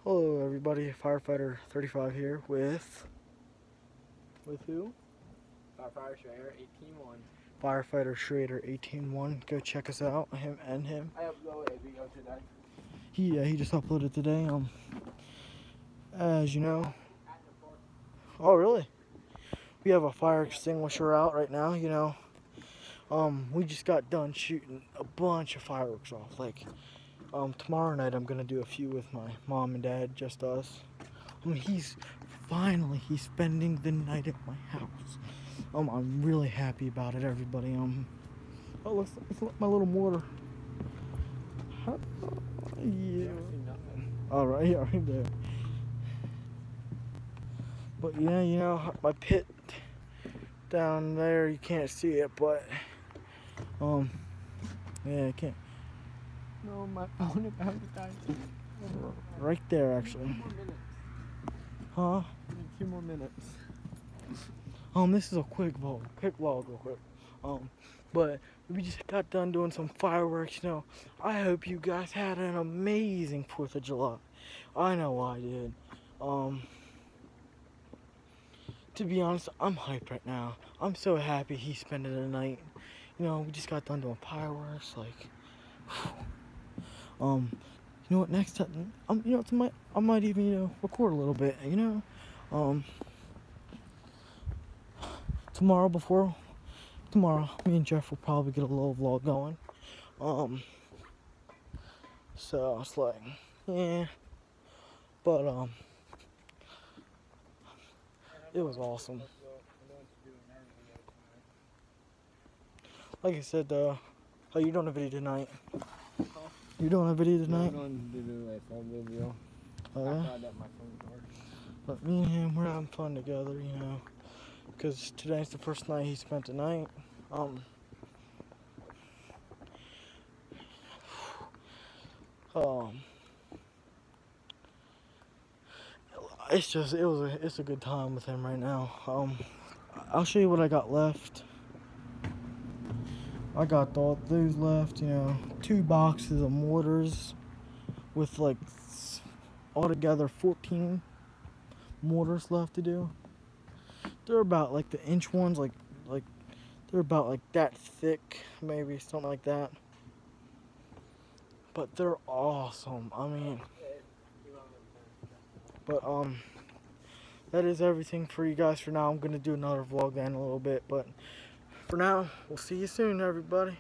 Hello everybody, Firefighter 35 here with who? Firefighter Schrader 18-1. Firefighter Schrader 18-1. Go check us out, him. I uploaded a video today. He just uploaded today. As you know. Oh really? We have a fire extinguisher out right now, you know. We just got done shooting a bunch of fireworks off. Like, tomorrow night I'm gonna do a few with my mom and dad, just us. He's spending the night at my house. I'm really happy about it, everybody. Oh, look, my little mortar. Yeah. All right, yeah, right there. But yeah, you know, my pit down there, you can't see it, but yeah, I can't. No, my phone about to die. Right there, actually. 2 more minutes. Huh? 2 more minutes. This is a quick vlog real quick. But we just got done doing some fireworks, you know. I hope you guys had an amazing 4th of July. I know I did. To be honest, I'm hyped right now. I'm so happy he spent the night. You know, we just got done doing fireworks, like, you know what, next time, you know, I might even, you know, record a little bit, you know. Tomorrow, me and Jeff will probably get a little vlog going. So it's like, yeah, but it was awesome. Like I said, oh, you're doing a video tonight. You're doing a video tonight? I'm going to do a phone video. Oh, yeah? I found out my phone's working. But me and him, we're having fun together, you know. Because today's the first night he spent the night. It's a good time with him right now. I'll show you what I got left. I got those left, you know, 2 boxes of mortars with like altogether 14 mortars left to do. They're about like the inch ones, like they're about like that thick, maybe something like that. But they're awesome. I mean, but that is everything for you guys for now. I'm gonna do another vlog then in a little bit, but for now, we'll see you soon, everybody.